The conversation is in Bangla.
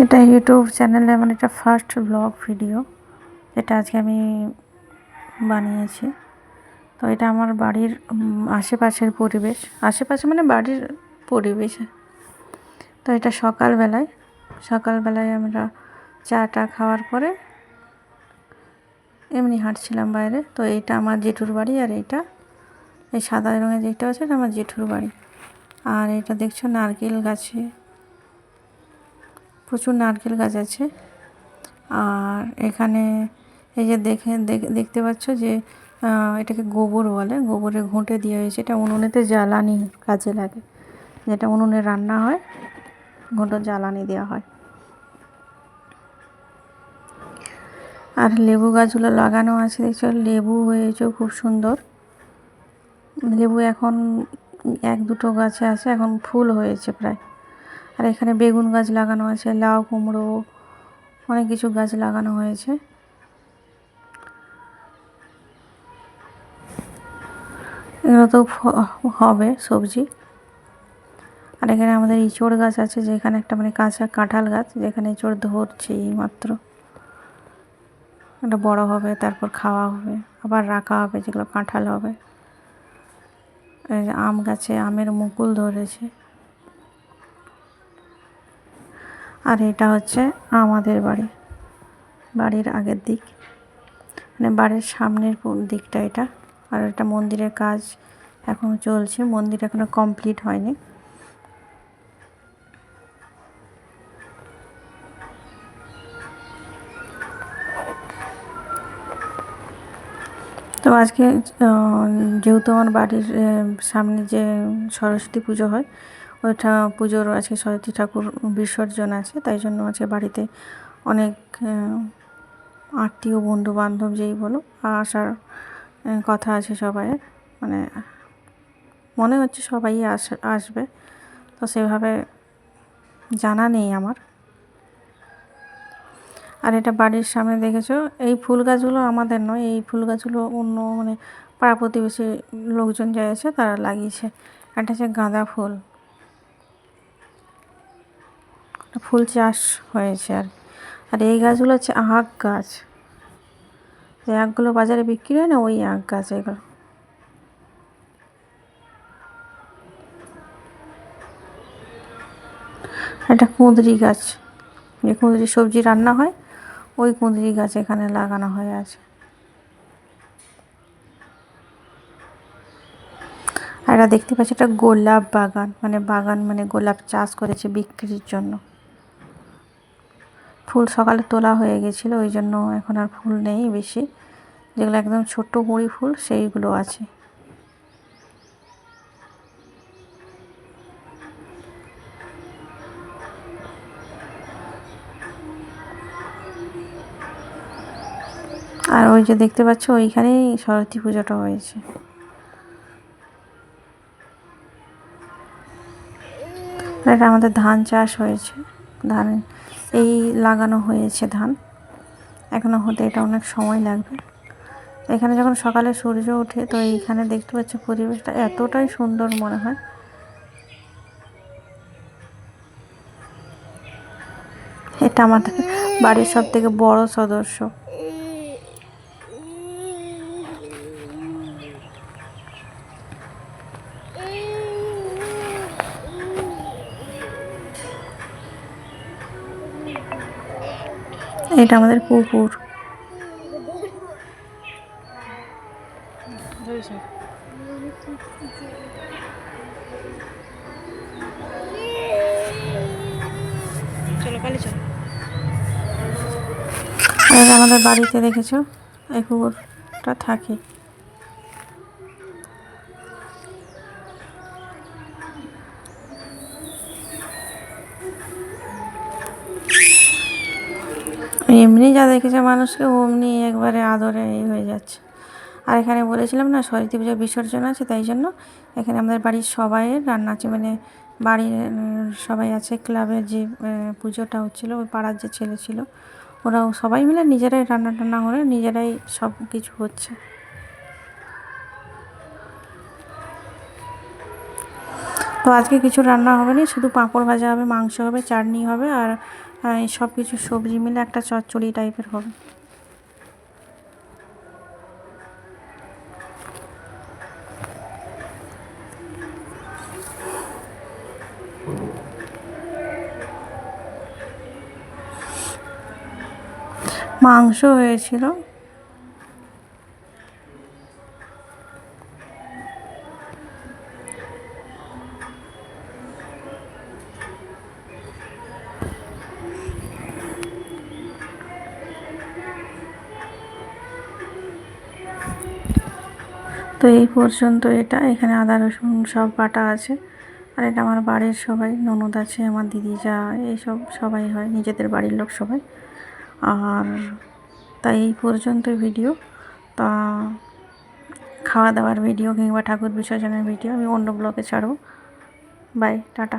এটা ইউটিউব চ্যানেলে আমার একটা ফার্স্ট ব্লগ ভিডিও, যেটা আজকে আমি বানিয়েছি। তো এটা আমার বাড়ির আশেপাশের পরিবেশ, আশেপাশে মানে বাড়ির পরিবেশ। তো এটা সকালবেলায় আমরা চাটা খাওয়ার পরে এমনি হাঁটছিলাম বাইরে। তো এইটা আমার জেঠুর বাড়ি, আর এইটা এই সাদা রঙের যেটা আছে এটা আমার জেঠুর বাড়ি। আর এটা দেখছো নারকেল গাছে, প্রচুর নারকেল গাছ আছে। আর এখানে এই যে দেখতে পাচ্ছ যে এটাকে গোবর বলে, গোবরে ঘুঁটে দেওয়া হয়েছে। এটা উনুনেতে জ্বালানি কাজে লাগে, যেটা উনুনে রান্না হয়, ঘুঁটো জ্বালানি দেওয়া হয়। আর লেবু গাছগুলো লাগানো আছে, দেখছো লেবু হয়েছে খুব সুন্দর। লেবু এখন এক দুটো গাছে আছে, এখন ফুল হয়েছে প্রায়। আর এখানে বেগুন গাছ লাগানো আছে, লাউ কুমড়ো অনেক কিছু গাছ লাগানো হয়েছে। এগুলো তো হবে সবজি। আর এখানে আমাদের ইঁচড় গাছ আছে, যেখানে একটা মানে কাঁচা কাঁঠাল গাছ, যেখানে ইঁচড় ধরছে এই মাত্র। এটা বড় হবে, তারপর খাওয়া হবে, আবার রাখা হবে, যেগুলো কাঁঠাল হবে। আম গাছে আমের মুকুল ধরেছে। আর এটা হচ্ছে আমাদের বাড়ির আগের দিক, মানে বাড়ির সামনের দিকটা এটা। আর এটা মন্দিরের কাজ এখনও চলছে, মন্দির এখনও কমপ্লিট হয়নি। তো আজকে যেহেতু আমার বাড়ির সামনে যে সরস্বতী পুজো হয়, ওইটা পুজোর আজকে সরস্বতী ঠাকুর বিসর্জন আছে, তাই জন্য আজকে বাড়িতে অনেক আত্মীয় বন্ধু বান্ধব যেই বলো আসার কথা আছে সবাই। মানে মনে হচ্ছে সবাই আসবে, তো সেভাবে জানা নেই আমার। আর এটা বাড়ির সামনে দেখেছো, এই ফুল গাছগুলো আমাদের নয়, এই ফুল গাছগুলো অন্য মানে পাড়া প্রতিবেশী লোকজন যাই আছে তারা লাগিয়েছে। এটা হচ্ছে গাঁদা ফুল, ফুল চাষ হয়েছে। আর এই গাছগুলো হচ্ছে আখ গাছ, যে আখগুলো বাজারে বিক্রি হয় না, ওই আখ গাছ এগুলো। এটা কুঁদরি গাছ, যে কুঁদরি সবজি রান্না হয়, ওই কুঁদরি গাছ এখানে লাগানো হয়ে আছে। আর এটা দেখতে পাচ্ছি এটা গোলাপ বাগান মানে গোলাপ চাষ করেছে বিক্রির জন্য। ফুল সকালে তোলা হয়ে গেছিলো, ওই জন্য এখন আর ফুল নেই বেশি। যেগুলো একদম ছোট্ট কুঁড়ি ফুল সেইগুলো আছে। আর ওই যে দেখতে পাচ্ছ ওইখানেই সরস্বতী পুজোটা হয়েছে। এটা আমাদের ধান চাষ হয়েছে, ধান এই লাগানো হয়েছে ধান, এখনও হতে এটা অনেক সময় লাগবে। এখানে যখন সকালে সূর্য ওঠে, তো এইখানে দেখতে পাচ্ছি পরিবেশটা এতটাই সুন্দর মনে হয়। এটা আমাদের বাড়ির সব থেকে বড় সদস্য। এটা আমাদের পুকুর। আর আমাদের বাড়িতে দেখেছো এই কুকুরটা থাকে। এমনি যা দেখেছে মানুষকে, অমনি একবারে আদরে হয়ে যাচ্ছে। আর এখানে বলেছিলাম না সরস্বতী পূজার বিসর্জন আছে, তাই জন্য এখানে আমাদের বাড়ির সবাইয়ের রান্না আছে, মানে বাড়ির সবাই আছে। ক্লাবের যে পুজোটা হচ্ছিলো, ওই পাড়ার যে ছেলে ছিল, ওরাও সবাই মিলে নিজেরাই রান্না টান্না করে নিজেরাই সব কিছু হচ্ছে। তো আজকে কিছু রান্না হবে না, শুধু পাঁপড় ভাজা হবে, মাংস হবে, চাটনি হবে, আর এই সব কিছু সবজি মিলে একটা চচ্চড়ি টাইপের হবে। মাংস হয়েছিল। তো এই পর্যন্ত এটা, এখানে আদা রসুন সব বাটা আছে। আর এটা আমার বাড়ির সবাই, ননদ আছে, আমার দিদি, যা, এইসব সবাই হয়, নিজেদের বাড়ির লোক সবাই। আর তাই এই পর্যন্ত ভিডিও। তা খাওয়া দাওয়ার ভিডিও কিংবা ঠাকুর বিসর্জনের ভিডিও আমি অন্য ব্লগে ছাড়ব। Bye, tata.